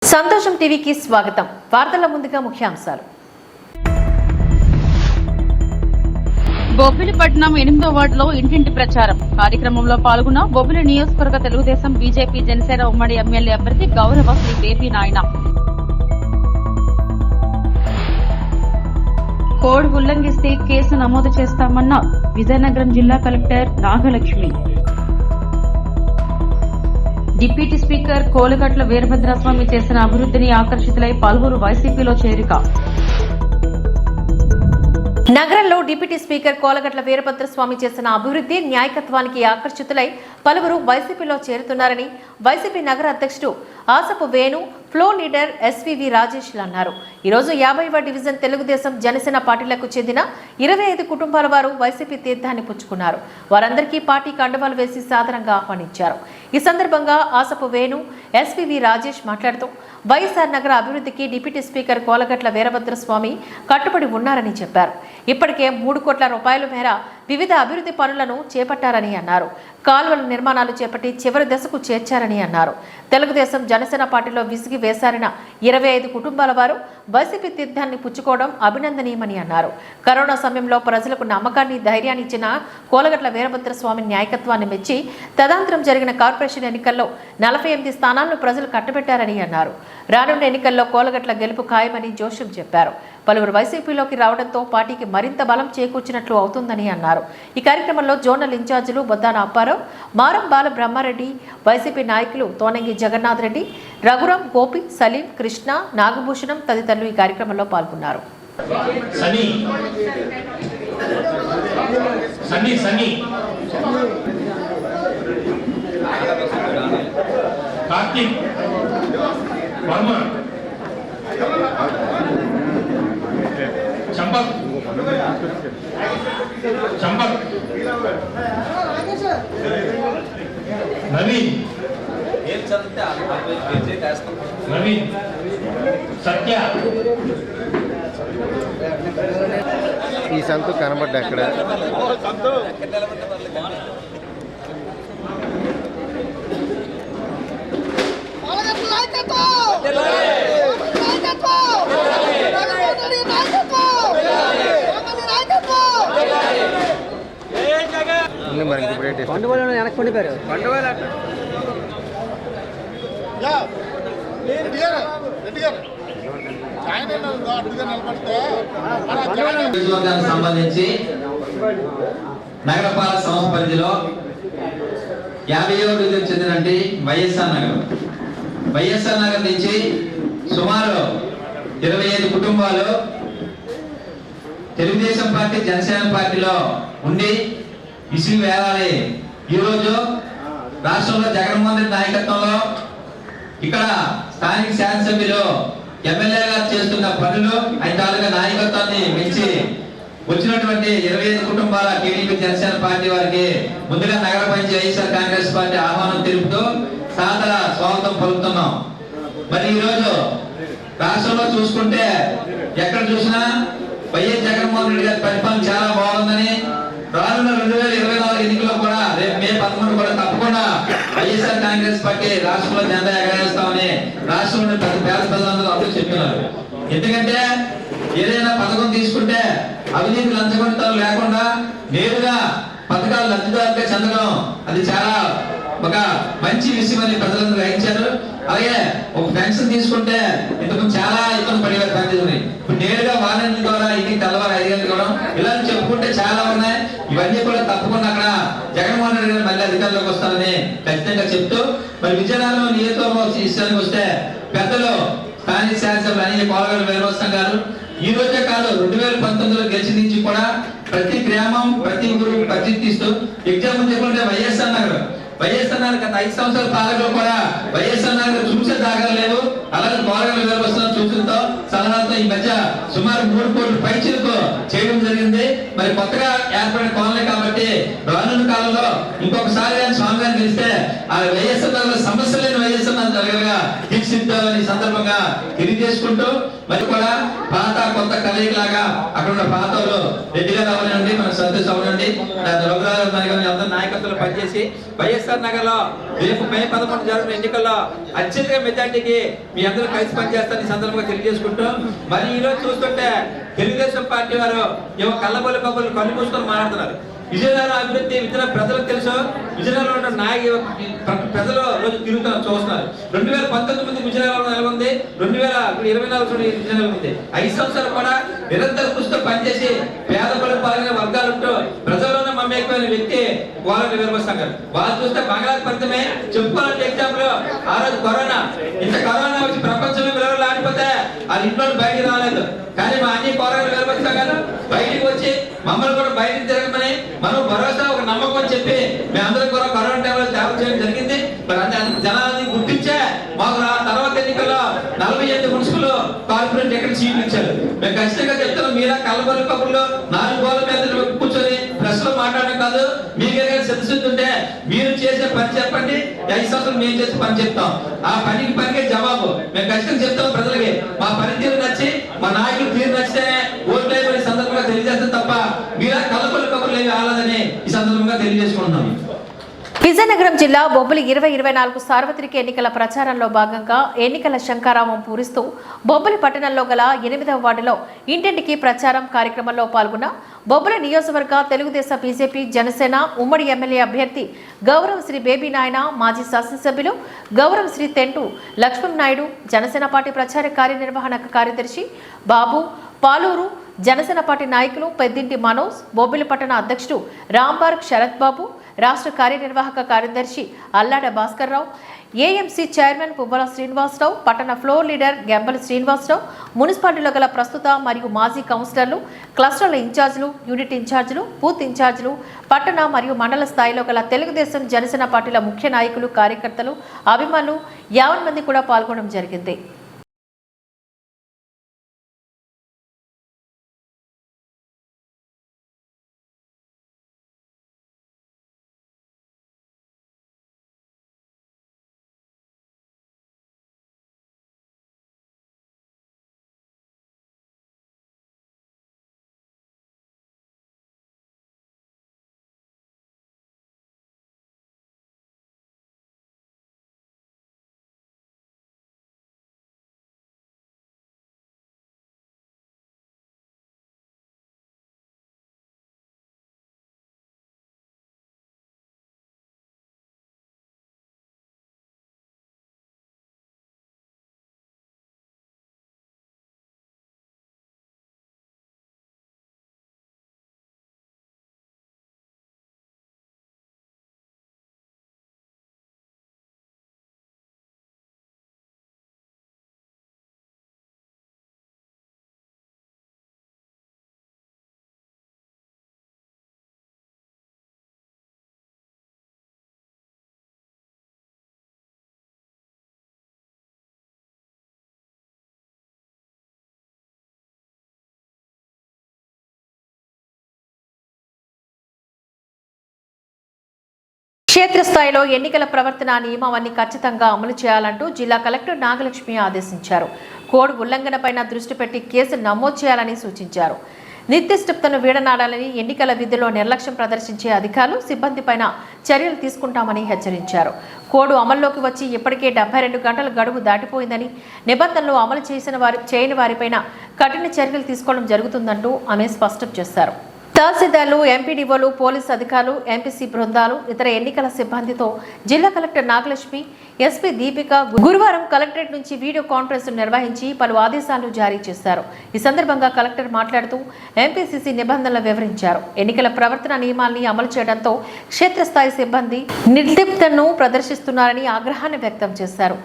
సంతోషం టీవీకి స్వాగతం. వార్తల ముందుగా ముఖ్యాంశాలు. బొబ్బిలిపట్నం 8వ వార్డులో ఇంటింటి ప్రచారం కార్యక్రమంలో పాల్గొన్న బొబ్బిలి నియోజకవర్గ తెలుగుదేశం బీజేపీ జనసేన ఉమ్మడి ఎమ్మెల్యే అభ్యర్థి గౌరవ శ్రీ బేబీ నాయన. కోడ్ ఉల్లంఘిస్తే కేసు నమోదు చేస్తామన్న విజయనగరం జిల్లా collector Nagalakshmi. Deputy speaker Kolagatla Veerabhadraswamy చేసిన అభివృద్ధిని ఆకర్షితులై పలువురు వైసీపీలో చేరిక. నగరంలో డిప్యూటీ స్పీకర్ కోలగట్ల వీరభద్రస్వామి చేసిన అభివృద్ధి న్యాయకత్వానికి ఆకర్షితులై పలువురు వైసీపీలో చేరుతున్నారని వైసీపీ నగర అధ్యక్షుడు ఆసపు వేణు, ఫ్లోర్ లీడర్ ఎస్వీవి రాజేష్లు అన్నారు. ఈరోజు 50వ డివిజన్ తెలుగుదేశం జనసేన పార్టీలకు చెందిన 25 కుటుంబాల వారు వైసీపీ తీర్థాన్ని పుచ్చుకున్నారు. వారందరికీ పార్టీ కండువాలు వేసి సాదరంగా ఆహ్వానించారు. ఈ సందర్భంగా ఆసపు వేణు, ఎస్వీవి రాజేష్ మాట్లాడుతూ వైఎస్ఆర్ నగర అభివృద్ధికి డిప్యూటీ స్పీకర్ కోలగట్ల వీరభద్రస్వామి కట్టుబడి ఉన్నారని చెప్పారు. ఇప్పటికే 3 కోట్ల రూపాయల మేర వివిధ అభివృద్ధి పనులను చేపట్టారని అన్నారు. కాలువల నిర్మాణాలు చేపట్టి చివరి దశకు చేర్చారని అన్నారు. తెలుగుదేశం జనసేన పార్టీలో విసిగి వేసారిన 25 కుటుంబాల వారు వైసీపీ తీర్థాన్ని పుచ్చుకోవడం అభినందనీయమని అన్నారు. కరోనా సమయంలో ప్రజలకు నమ్మకాన్ని, ధైర్యాన్ని ఇచ్చిన కోలగట్ల వీరభద్రస్వామి నాయకత్వాన్ని మెచ్చి తదనంతరం జరిగిన కార్పొరేషన్ ఎన్నికల్లో 48 స్థానాలను ప్రజలు కట్టబెట్టారని అన్నారు. రానున్న ఎన్నికల్లో కోలగట్ల గెలుపు ఖాయమని జోషం చెప్పారు. పలువురు వైసీపీలోకి రావడంతో పార్టీకి మరింత బలం చేకూర్చినట్లు అవుతుందని అన్నారు. ఈ కార్యక్రమంలో జోనల్ ఇన్ఛార్జీలు బొద్దాన అప్పారావు, మారం బాల బ్రహ్మారెడ్డి, వైసీపీ నాయకులు తోనంగి జగన్నాథ్ రెడ్డి, రఘురాం, గోపి, సలీం, కృష్ణ, నాగభూషణం తదితరులు ఈ కార్యక్రమంలో పాల్గొన్నారు. చంపక్ నవీన్ నవీన్ సత్య ఈ సంతు కనబడ్డా అక్కడ మరి వెనక్కుండిపోయారు. సంబంధించి నగరపాలక సంస్థ పరిధిలో 50వ డివిజన్ చెందినటువంటి వైఎస్ఆర్ నగర్ నుంచి సుమారు 25 కుటుంబాలు తెలుగుదేశం పార్టీ, జనసేన పార్టీలో ఉండి ఇసులు వేయాలి. ఈరోజు రాష్ట్రంలో జగన్మోహన్ రెడ్డి నాయకత్వంలో ఇక్కడ స్థానిక శాసనసభ్యులు ఎమ్మెల్యేగా చేస్తున్న పనులు ఆయన తాలూకా నాయకత్వాన్ని మెచ్చి వచ్చినటువంటి 25 కుటుంబాల టీడీపీ జనసేన పార్టీ వారికి ముందుగా నగర పంచాయతీ వైఎస్ఆర్ కాంగ్రెస్ పార్టీ ఆహ్వానం తెలుపుతూ సాదర స్వాగతం పలుకుతున్నాం. మరి ఈరోజు రాష్ట్రంలో చూసుకుంటే ఎక్కడ చూసినా వైఎస్ జగన్మోహన్ రెడ్డి గారి పరిపాలన చాలా బాగుందని, రానున్న 2024 ఎన్నికల్లో కూడా రేపు మే 11 కూడా తప్పకుండా వైఎస్ఆర్ కాంగ్రెస్ పార్టీ రాష్ట్రంలో జెండా ఎగరేస్తామని రాష్ట్రంలో పెద్ద పేద ప్రజలందరూ అందరూ చెప్పినారు. ఎందుకంటే ఏదైనా పథకం తీసుకుంటే అవినీతి లంచగొంటాలు లేకుండా నేరుగా పథకాలు లబ్ధిదారులుగా చెందడం అది చాలా ఒక మంచి విషయం అని ప్రజలందరూ గ్రహించారు. అలాగే ఒక పెన్షన్ తీసుకుంటే ఇంతకు చాలా ఇబ్బంది పడేవారు బాధ్యతని ఇప్పుడు నేరుగా వాలంటీర్ల ద్వారా ఇంటికి తెల్లవారు 5 గంటలకు ఇవ్వడం, ఇలా చెప్పుకుంటే చాలా ఉన్నాయి. ఇవన్నీ కూడా తప్పకుండా అక్కడ జగన్మోహన్ రెడ్డి గారు మళ్ళీ అధికారంలోకి వస్తారని ఖచ్చితంగా చెప్తూ, మరి విజయనగరం నియోజకవర్గం విషయానికి వస్తే పెద్దలు స్థానిక శాసనసభ్యులు అనిల్ కోలగట్ల వీరభద్రస్వామి గారు ఈ రోజే కాదు 2019లో గెలిచి నుంచి కూడా ప్రతి గ్రామం, ప్రతి ఊరు పరిశీలిస్తూ ఎగ్జాంపుల్ చెప్పుకుంటే వైఎస్ఆర్ నగర్ గత 5 సంవత్సరాల పాలనలో కూడా వైఎస్ఆర్ నగర్ చూసే దాఖలు లేవు. అలాగే కోలగట్ల వీరభద్రస్వామి సూచనతో, సలహాలతో ఈ మధ్య సుమారు 3 కోట్ల పైచీలకు చేయడం జరిగింది. మరి కొత్తగా ఏర్పడిన కాలనీ కాబట్టి రానున్న కాలంలో ఇంకొకసారి స్వామి గారిని గెలిస్తే ఆ వైఎస్ఆర్ నగర్ సమస్య లేని వైఎస్ఆర్ నగర్ తీర్చిదిద్దాలని సందర్భంగా తెలియజేసుకుంటూ మరి కూడా పాత కొత్త కలయికలాగా అక్కడ ఉన్న పాత వాళ్ళు రెడ్డి గారు అవనండి, మన సంతోష్ అవనండి, అందరూ నాయకత్వంలో పనిచేసి వైఎస్ఆర్ నగర్ లో రేపు మే 11 జరుగుతున్న ఎన్నికల్లో అత్యధిక మెజార్టీకి మీ అందరూ కలిసి పనిచేస్తారని ఈ సందర్భంగా తెలియజేసుకుంటూ మరి ఈ రోజు చూస్తుంటే తెలుగుదేశం పార్టీ వారు ఏమో కళ్ళబొల్లి కబుర్లు కళ్ళు మూసుకొని మాట్లాడుతున్నారు. విజయనగరం అభివృద్ధి ప్రజలకు తెలుసు. విజయనగరంలో ఉన్న ప్రజలు రోజు తిరుగుతున్నారు, చూస్తున్నారు. 2019 విజయనగరంలో నెలకొంది, 2024 విజయనగరం ఉంది. 5 సంవత్సరాలు కూడా నిరంతర కృషితో పనిచేసి పేద పాల్గొనే వర్గాలుంటూ ప్రజల్లోనే మమ్మేకపోయిన వ్యక్తి వాళ్ళని వీరభద్ర గారు. వాళ్ళు చూస్తే బంగాళాకు పరితమే. చెప్పుకోవాలంటే ఎగ్జాంపుల్ ఆ రోజు కరోనా, ఇంత కరోనా వచ్చి ప్రపంచంలో విలువలు ఆడిపోతే వాళ్ళ ఇంట్లో బయటికి రాలేదు. కానీ మా అన్ని పోరాటాలు వీరభద్ర గారు బయటికి వచ్చి మమ్మల్ని కూడా బయటికి తిరగమని మనం భరోసా ఒక నమ్మకం చెప్పి మేమందరం కూడా కరోనా టైంలో సేవ చేయడం జరిగింది. జనాన్ని గుర్తించే మాకు తర్వాత ఎన్నికల్లో 48 మున్సిపల్ కార్పొరేట్ ఎక్కడ సీట్లు ఇచ్చారు. మేము ఖచ్చితంగా చెప్తున్నాం, మీరా కళ్ళబొల్లి కబుర్లు 4 గోళ్ళ మీద కూర్చొని ప్రశ్నలు మాట్లాడడం కాదు. మీకే సిద్ధశుద్ధి ఉంటే మీరు చేసే పని చెప్పండి, 5 సంవత్సరాలు మేము చేసే పని చెప్తాం. ఆ పనికే జవాబు మేము ఖచ్చితంగా చెప్తాం ప్రజలకి. మా పనితీరు నచ్చి మా నాయకులు తీరు నచ్చితే ఓట్లు వేయమని సందర్భంగా తెలియజేస్తాం తప్ప మీరా కళ్ళబొల్లి కబుర్లు ఏమి ఆలదని ఈ సందర్భంగా తెలియజేసుకుంటున్నాం. విజయనగరం జిల్లా బొబ్బిలి 2024 సార్వత్రిక ఎన్నికల ప్రచారంలో భాగంగా ఎన్నికల శంఖారావం పూరిస్తూ బొబ్బిలి పట్టణంలో గల 8వ వార్డులో ఇంటింటికి ప్రచారం కార్యక్రమంలో పాల్గొన్న బొబ్బిలి నియోజకవర్గ తెలుగుదేశం, బీజేపీ, జనసేన ఉమ్మడి ఎమ్మెల్యే అభ్యర్థి గౌరవ శ్రీ బేబీ నాయన, మాజీ శాసనసభ్యులు గౌరవ శ్రీ తెంటు లక్ష్మణ్ నాయుడు, జనసేన పార్టీ ప్రచార కార్యనిర్వహణ కార్యదర్శి బాబు, పాలూరు జనసేన పార్టీ నాయకులు పెద్దింటి మనోజ్, బొబ్బిలి పట్టణ అధ్యక్షుడు రాంబార్గ్ శరత్ బాబు, రాష్ట్ర కార్యనిర్వాహక కార్యదర్శి అల్లాడ భాస్కర్ రావు, ఏఎంసీ చైర్మన్ పువ్వల శ్రీనివాసరావు, పట్టణ ఫ్లోర్ లీడర్ గెంబలి శ్రీనివాసరావు, మున్సిపాలిటీలో గల ప్రస్తుత మరియు మాజీ కౌన్సిలర్లు, క్లస్టర్ల ఇన్ఛార్జీలు, యూనిట్ ఇన్ఛార్జీలు, బూత్ ఇన్ఛార్జీలు, పట్టణ మరియు మండల స్థాయిలో గల తెలుగుదేశం, జనసేన పార్టీల ముఖ్య నాయకులు, కార్యకర్తలు, అభిమానులు 50 మంది కూడా పాల్గొనడం జరిగింది. క్షేత్రస్థాయిలో ఎన్నికల ప్రవర్తన నియమావళిని ఖచ్చితంగా అమలు చేయాలంటూ జిల్లా కలెక్టర్ నాగలక్ష్మి ఆదేశించారు. కోడ్ ఉల్లంఘనపై దృష్టి పెట్టి కేసు నమోదు చేయాలని సూచించారు. నిర్దిష్టతను వీడనాడాలని, ఎన్నికల విధుల్లో నిర్లక్ష్యం ప్రదర్శించే అధికారులు, సిబ్బందిపైన చర్యలు తీసుకుంటామని హెచ్చరించారు. కోడ్ అమల్లోకి వచ్చి ఇప్పటికే 72 గంటల గడువు దాటిపోయిందని, నిబంధనలు అమలు చేయని వారిపైన కఠిన చర్యలు తీసుకోవడం జరుగుతుందంటూ ఆమె స్పష్టం చేశారు. తహసీల్దార్లు, ఎంపీడీఓలు, పోలీసు అధికారులు, ఎంపీసీ బృందాలు, ఇతర ఎన్నికల సిబ్బందితో జిల్లా కలెక్టర్ నాగలక్ష్మి, ఎస్పీ దీపిక గురువారం కలెక్టరేట్ నుంచి వీడియో కాన్ఫరెన్స్ నిర్వహించి పలు ఆదేశాలు జారీ చేశారు. ఈ సందర్భంగా కలెక్టర్ మాట్లాడుతూ ఎంపీసీసీ నిబంధనలు వివరించారు. ఎన్నికల ప్రవర్తన నియమాల్ని అమలు చేయడంతో క్షేత్రస్థాయి సిబ్బంది నిర్లిప్తను ప్రదర్శిస్తున్నారని ఆగ్రహాన్ని వ్యక్తం చేశారు.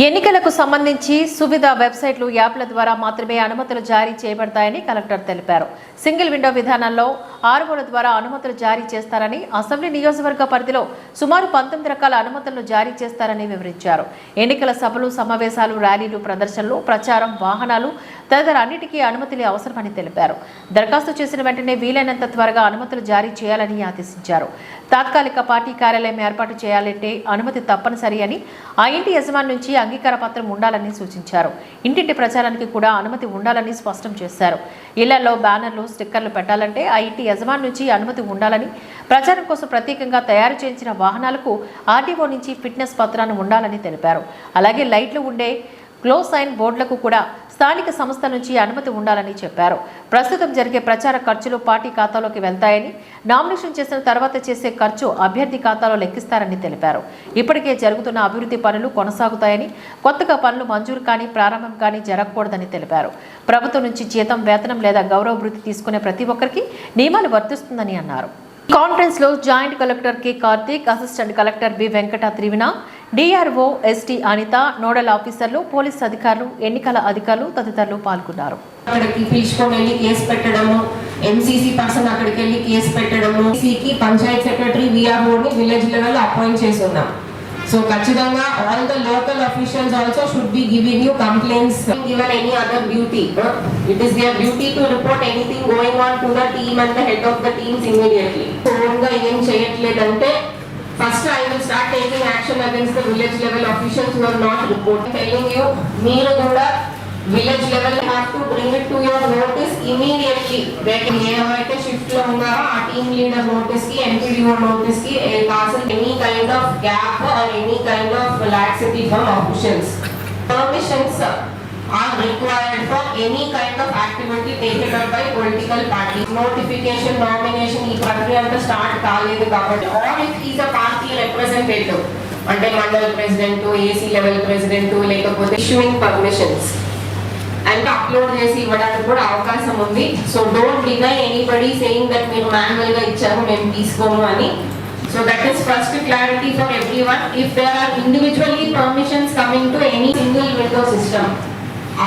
ఎన్నికలకు సంబంధించి సువిధ వెబ్సైట్లు, యాప్ల ద్వారా మాత్రమే అనుమతులు జారీ చేయబడతాయని కలెక్టర్ తెలిపారు. సింగిల్ విండో విధానంలో ఆర్ఓల ద్వారా అనుమతులు జారీ చేస్తారని, అసెంబ్లీ నియోజకవర్గ పరిధిలో సుమారు 19 రకాల అనుమతులను జారీ చేస్తారని వివరించారు. వివరించారు. ఎన్నికల సభలు, సమావేశాలు, ర్యాలీలు, ప్రదర్శనలు, ప్రచారం, వాహనాలు తదితర అన్నిటికీ అనుమతులు అవసరమని తెలిపారు. దరఖాస్తు చేసిన వెంటనే వీలైనంత త్వరగా అనుమతులు జారీ చేయాలని ఆదేశించారు. తాత్కాలిక పార్టీ కార్యాలయం ఏర్పాటు చేయాలంటే అనుమతి తప్పనిసరి అని, ఆ ఇంటి యజమాని నుంచి అంగీకార పత్రం ఉండాలని సూచించారు. ఇంటింటి ప్రచారానికి కూడా అనుమతి ఉండాలని స్పష్టం చేశారు. ఇళ్లలో బ్యానర్లు, స్టిక్కర్లు పెట్టాలంటే ఆ ఇంటి యజమాని నుంచి అనుమతి ఉండాలని, ప్రచారం కోసం ప్రత్యేకంగా తయారు చేయించిన వాహనాలకు ఆర్టీఓ నుంచి ఫిట్నెస్ పత్రాన్ని ఉండాలని తెలిపారు. అలాగే లైట్లు ఉండే క్లోజ్ సైన్ బోర్డులకు కూడా స్థానిక సంస్థ నుంచి అనుమతి ఉండాలని చెప్పారు. ప్రస్తుతం జరిగే ప్రచార ఖర్చులు పార్టీ ఖాతాలోకి వెళ్తాయని, నామినేషన్ చేసిన తర్వాత చేసే ఖర్చు అభ్యర్థి ఖాతాలో లెక్కిస్తారని తెలిపారు. ఇప్పటికే జరుగుతున్న అభివృద్ధి పనులు కొనసాగుతాయని, కొత్తగా పనులు మంజూరు కానీ ప్రారంభం కానీ జరగకూడదని తెలిపారు. ప్రభుత్వం నుంచి జీతం, వేతనం లేదా గౌరవ వృత్తి తీసుకునే ప్రతి ఒక్కరికి నియమాలు వర్తిస్తుందని అన్నారు. కాన్ఫరెన్స్ లో joint collector K Karthik, assistant collector B Venkata Trivina, DRO ST Anitha, nodal ఆఫీసర్లు, పోలీస్ అధికారులు, ఎన్నికల అధికారులు తదితరులు పాల్గొన్నారు. అక్కడికి పిలుచుకొని వెళ్ళి కేసు పెట్టడము, ఎంసీసీ పర్సన్ అక్కడికి వెళ్ళి కేసు పెట్టడము, ఎంసీసీ పంచాయత్ సెక్రటరీ విఆర్ఓని విలేజ్ లెవెల్ అపాయింట్ చేసి ఉన్నాం. సో ఖచ్చితంగా all the local officials also should be giving you complaints, given any other duty. It is their duty to report anything going on to the team and the head of the teams immediately. So ఓన్గా ఏం చేయట్లేదంటే first I will start taking action against the village level officials who are not reporting. Telling you, మీరు కూడా village level have to bring it to your notice immediately. ఏమైతే shift లో ఉన్నారో ఆ team leader notice కి, MPDO notice కి any kind of gap or any kind of laxity from officials. Permissions are required for any kind of activity taken up by political parties. Notification, nomination ఈ ప్రక్రియ అంతా start కాలేదు కాబట్టి, or if he is a party representative అంటే mandal president, AC level president, లేకపోతే issuing permissions and upload చేసి ఇవ్వడానికి కూడా అవకాశం ఉంది. So don't deny anybody saying that మీరు మాన్యువల్ గా ఇచ్చారు, మేము తీసుకోము అని. So that is first clarity for everyone. If there are individually permissions coming to any single window system,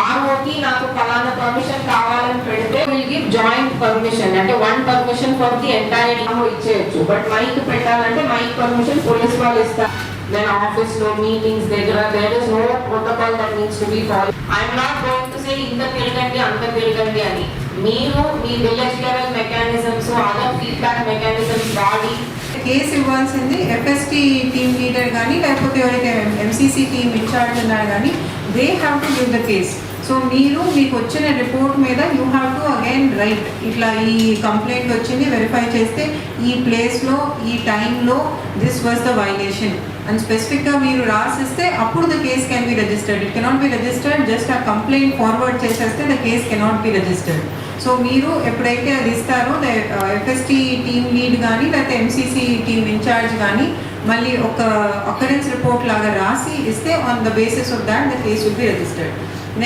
ఆర్ఓకి నాకు ఫలానా పర్మిషన్ కావాలని పెడితే విల్ గివ్ జాయింట్ పర్మిషన్, అంటే one permission for the entire team ఇచ్చేయచ్చు. బట్ మైక్ పెట్టాలంటే mic permission police వాళ్ళు ఇస్తారు. Then office లో మీటింగ్స్ దగ్గర there is no protocol that needs to be followed. I am not going to say ఇంత తిరగండి అంత తిరగండి అని. మీరు మీ village level mechanisms, other feedback mechanisms వాడి కేసు ఇవ్వాల్సింది ఎఫ్ఎస్టీ టీమ్ లీడర్ కానీ లేకపోతే ఎవరైతే ఎంసీసీ టీమ్ ఇన్ఛార్జ్ ఉన్నారు కానీ they have to give the case. So మీకు వచ్చిన రిపోర్ట్ మీద you have to again write, ఇట్లా ఈ కంప్లైంట్ వచ్చింది, వెరిఫై చేస్తే ఈ ప్లేస్లో ఈ టైంలో దిస్ వాజ్ ద వైలేషన్ అని స్పెసిఫిక్గా మీరు రాసిస్తే అప్పుడు the case can be registered. It cannot be registered just ఆ కంప్లైంట్ ఫార్వర్డ్ చేసేస్తే the case cannot be registered. So మీరు ఎప్పుడైతే అది ఇస్తారో ఎఫ్ఎస్టీ టీమ్ లీడ్ కానీ లేకపోతే ఎంసీసీ టీమ్ ఇన్ఛార్జ్ కానీ మళ్ళీ ఒక అకరెన్స్ రిపోర్ట్ లాగా రాసి ఇస్తే on the basis of that the case will be registered.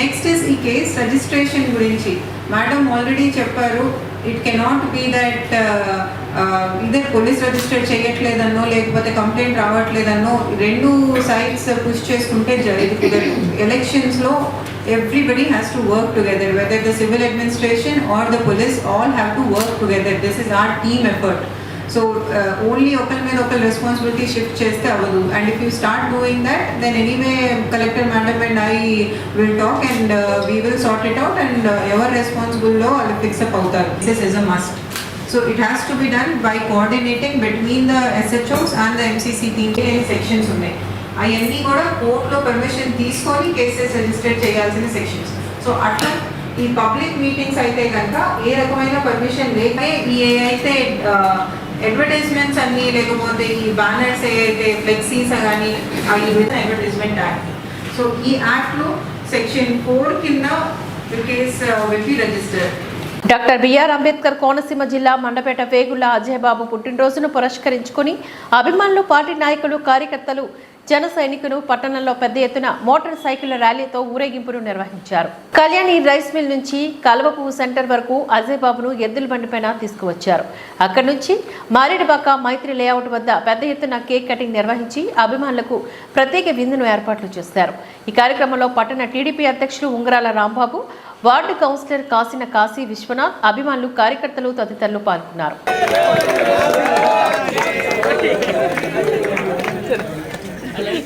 Next is ఈ కేస్ రిజిస్ట్రేషన్ గురించి మేడం ఆల్రెడీ చెప్పారు. ఇట్ కెనాట్ బి దట్ ఇదే పోలీస్ రిజిస్టర్ చేయట్లేదన్నో లేకపోతే కంప్లైంట్ రావట్లేదన్నో రెండు సైడ్స్ పుష్ చేసుకుంటే ఎలక్షన్స్లో everybody has to work together, whether the civil administration or the police, all have to work together. This is our team effort. So only okal మీద okal responsibility shift చేస్తే అవ్వదు. And if you start doing that, then anyway collector madam and I will talk and we will sort it out and ever responsible lo all fix up అవుతారు. This is a must. So it has to be done by coordinating between the SHOs and the MCC team. Sections ఉన్నాయి, అవన్నీ కూడా కోర్టులో permission తీసుకొని cases register చేయాల్సిన sections. So అట్లా ఈ public meetings అయితే కనుక ఏ రకమైన పర్మిషన్ లేక ఈ అయితే అడ్వర్టైజ్మెంట్స్ అన్నీ లేకపోతే ఈ బ్యానర్స్ ఏవైతే ఫ్లెక్సీస్ కానీ అవి అడ్వర్టైజ్మెంట్ యాక్ట్. సో ఈ యాక్ట్లో సెక్షన్ 4 కింద case will be registered. Doctor B R Ambedkar Konaseema జిల్లా మండపేట వేగుళ్ల అజయ్ బాబు పుట్టినరోజును పురస్కరించుకుని అభిమానులు, పార్టీ నాయకులు, కార్యకర్తలు, జన సైనికులు పట్టణంలో పెద్ద ఎత్తున మోటార్ సైకిళ్ల ర్యాలీతో ఊరేగింపును నిర్వహించారు. కళ్యాణి రైస్ మిల్ నుంచి కల్వపు సెంటర్ వరకు అజయ్ బాబును ఎద్దుల బండిపైన తీసుకువచ్చారు. అక్కడి నుంచి మారేడుబాక మైత్రి లేఅవుట్ వద్ద పెద్ద ఎత్తున కేక్ కటింగ్ నిర్వహించి అభిమానులకు ప్రత్యేక విందును ఏర్పాట్లు చేశారు. ఈ కార్యక్రమంలో పట్టణ టీడీపీ అధ్యక్షులు ఉంగరాల రాంబాబు, వార్డు కౌన్సిలర్ కాసిన కాశీ విశ్వనాథ్, అభిమానులు, కార్యకర్తలు తదితరులు పాల్గొన్నారు.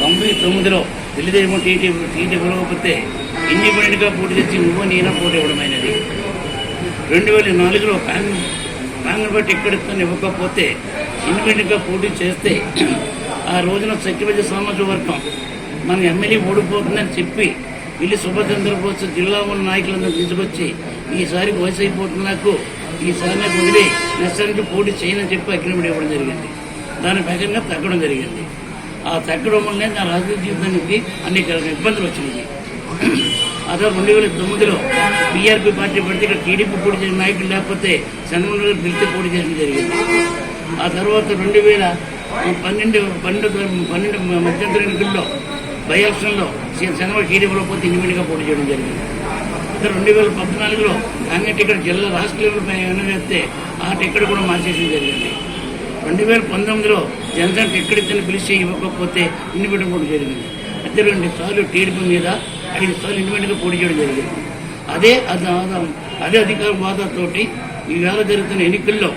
99లో తెలుగుదేశం టీటీ ఇవ్వకపోతే ఇండిపెండెంట్గా పోటీ చేసి నువ్వు నేనా పోటీ ఇవ్వడమైనది. 2004లో కాంగ్రెస్ పార్టీ టికెట్ ఇవ్వకపోతే ఇండిపెండెంట్గా పోటీ చేస్తే ఆ రోజున సత్యవతి సామాజిక వర్గం మన ఎమ్మెల్యే ఓడిపోతుందని చెప్పి వీళ్ళు సుభాష్ చంద్రబోస్ జిల్లా ఉన్న నాయకులందరూ తీసుకొచ్చి ఈసారి వయసు అయిపోతుంది నాకు, ఈసారి నాకు వదిలి నెక్స్ట్ పోటీ చేయనని చెప్పి అగ్రిమెంట్ ఇవ్వడం జరిగింది. దాని ప్రకారంగా తగ్గడం జరిగింది. ఆ తగ్గడం వల్లనే నా రాజకీయ జీవితానికి అనేక ఇబ్బందులు వచ్చినాయి. అదే 2009లో బీఆర్పీ పార్టీ పడితే ఇక్కడ టీడీపీ పోటీ చేసిన నాయకులు లేకపోతే చంద్రబాబు గారు పిలిచి పోటీ చేయడం జరిగింది. ఆ తర్వాత 2012 మధ్యంతర ఎన్నికల్లో బై ఎలక్షన్లో చంద్రబాబు టీడీపీలో పోతే ఇండిపెండెంట్గా పోటీ చేయడం జరిగింది. 2014లో కాంగ్రెస్ టికెట్ జిల్లా రాష్ట్ర లెవెల్ చేస్తే ఆ టికెట్ కూడా మార్చేయడం జరిగింది. 2019లో జనసేన టికెట్ ఇచ్చిన పిలిచి ఇవ్వకపోతే ఇండిపెండెంట్ పోటీ జరిగింది. అయితే 2 సార్లు టీడీపీ మీద 5 సార్లు ఇండిపెండెంట్గా పోటీ చేయడం జరిగింది. అదే అధికార వాదాతోటి ఈవేళ జరుగుతున్న ఎన్నికల్లో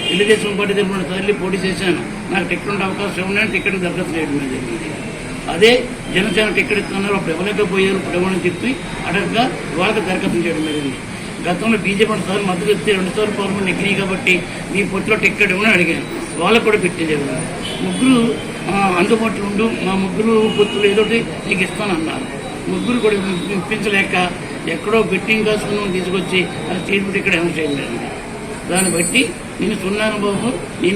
తెలుగుదేశం పార్టీ 3 సార్లు పోటీ చేశాను, నాకు టికెట్ ఉండే అవకాశం ఉన్నాయని టికెట్ దరఖాస్తు చేయడం జరిగింది. అదే జనసేన టికెట్ ఇస్తున్నారు, అప్పుడు ఇవ్వలేకపోయారు, ఇప్పుడు ఇవ్వని చెప్పి అడగగా వాళ్ళకి దరఖాస్తు చేయడం జరిగింది. గతంలో బీజేపీ 2 సార్లు మద్దతు ఇస్తే 2 సార్లు పార్లమెంట్ ఎక్కినాయి కాబట్టి నీ పొత్తులో టికెట్ ఇవ్వని అడిగాను, వాళ్ళకు కూడా పెట్టేది. ముగ్గురు అందుబాటులో ఉండు, మా ముగ్గురు పొత్తులు ఏదోటి నీకు ఇస్తానన్నారు. ముగ్గురు కూడా ఇప్పించలేక ఎక్కడో బెట్టింగ్ కాసుకుని తీసుకొచ్చి స్టేట్ టికెట్ ఏమైనా చేయలేదు. దాన్ని బట్టి నేను సున్నాను బాబు,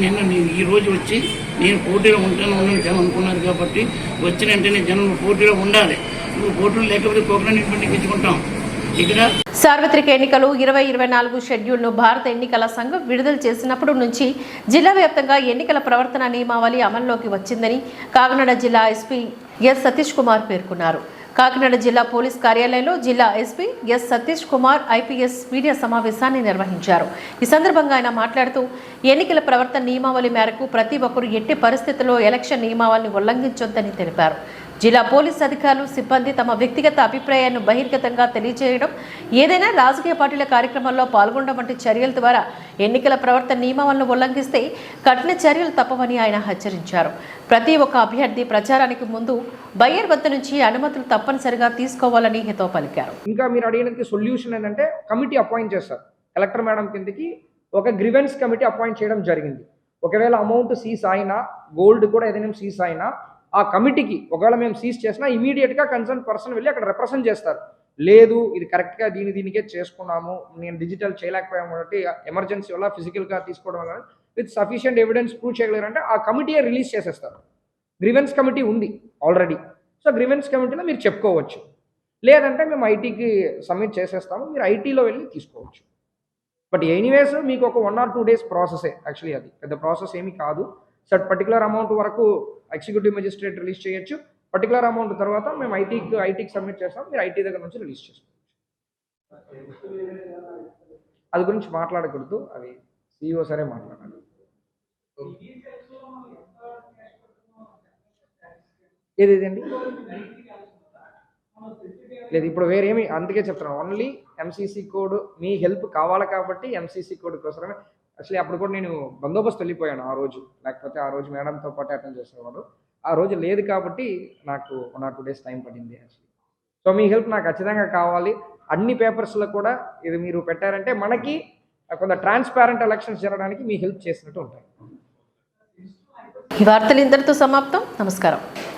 నేను ఈ రోజు వచ్చి నేను పోటీలో ఉన్నాను జనం అనుకున్నారు కాబట్టి వచ్చిన వెంటనే జనం పోటీలో ఉండాలి, నువ్వు పోటీలో లేకపోతే కోకనట్ మీటింగ్ ఇచ్చుకుంటాం. ఇక్కడ సార్వత్రిక ఎన్నికలు 2024 షెడ్యూల్ను భారత ఎన్నికల సంఘం విడుదల చేసినప్పుడు నుంచి జిల్లా వ్యాప్తంగా ఎన్నికల ప్రవర్తన నియమావళి అమల్లోకి వచ్చిందని కాకినాడ జిల్లా ఎస్పీ ఎస్ సతీష్ కుమార్ పేర్కొన్నారు. కాకినాడ జిల్లా పోలీస్ కార్యాలయంలో జిల్లా SP yes Satish Kumar IPS media సమావేశాన్ని నిర్వహించారు. ఈ సందర్భంగా ఆయన మాట్లాడుతూ ఎన్నికల ప్రవర్తన నియమావళి మేరకు ప్రతి ఒక్కరూ ఎట్టి పరిస్థితుల్లో ఎలక్షన్ నియమావళిని ఉల్లంఘించొద్దని తెలిపారు. జిల్లా పోలీస్ అధికారులు సిబ్బంది తమ వ్యక్తిగత అభిప్రాయాన్ని బహిర్గతంగా తెలియజేయడం, ఏదైనా రాజకీయ పార్టీల కార్యక్రమాల్లో పాల్గొనడం వంటి చర్యల ద్వారా ఎన్నికల ప్రవర్తన నియమావళిని ఉల్లంఘిస్తే కఠిన చర్యలు తప్పవని ఆయన హెచ్చరించారు. ప్రతి ఒక్క అభ్యర్థి ప్రచారానికి ముందు బయ్యర్ వద్ద నుంచి అనుమతులు తప్పనిసరిగా తీసుకోవాలని హితవు పలికారు. ఇంకా మీరు అడిగినది సొల్యూషన్ ఏంటంటే కమిటీ అపాయింట్ చేస్తారు. కలెక్టర్ మేడం కిందకి ఒక గ్రీవెన్స్ కమిటీ అపాయింట్ చేయడం జరిగింది. ఒకవేళ అమౌంట్ సీజ్ అయినా, గోల్డ్ కూడా ఏదైనా సీజ్ అయినా ఆ కమిటీకి ఒకవేళ మేము సీజ్ చేసినా ఇమీడియట్గా కన్సర్న్ పర్సన్ వెళ్ళి అక్కడ రిప్రజెంట్ చేస్తారు. లేదు ఇది కరెక్ట్గా దీనికే చేసుకున్నాము, నేను డిజిటల్ చేయలేకపోయాము కాబట్టి ఎమర్జెన్సీ వల్ల ఫిజికల్గా తీసుకోవడం వల్ల విత్ సఫిషియంట్ ఎవిడెన్స్ ప్రూవ్ చేయగలరంటే ఆ కమిటీయే రిలీజ్ చేసేస్తారు. గ్రీవెన్స్ కమిటీ ఉంది ఆల్రెడీ. సో గ్రీవెన్స్ కమిటీలో మీరు చెప్పుకోవచ్చు. లేదంటే మేము ఐటీకి సబ్మిట్ చేసేస్తాము, మీరు ఐటీలో వెళ్ళి తీసుకోవచ్చు. బట్ ఎనీవేస్ మీకు ఒక 1 or 2 days ప్రాసెసే. యాక్చువల్లీ అది పెద్ద ప్రాసెస్ ఏమీ కాదు. సట్ పర్టికులర్ అమౌంట్ వరకు ఎగ్జిక్యూటివ్ మెజిస్ట్రేట్ రిలీజ్ చేయొచ్చు. పర్టికులర్ అమౌంట్ తర్వాత మేము ఐటీకి సబ్మిట్ చేస్తాం, మీరు ఐటీ దగ్గర నుంచి రిలీజ్ చేసుకోవచ్చు. అది గురించి మాట్లాడకూడదు, అది CEO సరే మాట్లాడాలి. ఏదేదండి లేదు, ఇప్పుడు వేరేమి అందుకే చెప్తున్నాను. ఓన్లీ MCC కోడ్ మీ హెల్ప్ కావాలి కాబట్టి MCC కోడ్ కోసమే. యాక్చువల్లీ అప్పుడు కూడా నేను బందోబస్తు వెళ్ళిపోయాను ఆ రోజు, లేకపోతే ఆ రోజు మేడంతో పాటు అటెండ్ చేసేవాడు. ఆ రోజు లేదు కాబట్టి నాకు 1 or 2 days టైం పడింది యాక్చువల్లీ. సో మీ హెల్ప్ నాకు ఖచ్చితంగా కావాలి. అన్ని పేపర్స్లో కూడా ఇది మీరు పెట్టారంటే మనకి కొంత ట్రాన్స్పారెంట్ ఎలక్షన్స్ జరగడానికి మీ హెల్ప్ చేసినట్టు ఉంటాయి. ఈ వార్తలు ఇంతటితో సమాప్తం. నమస్కారం.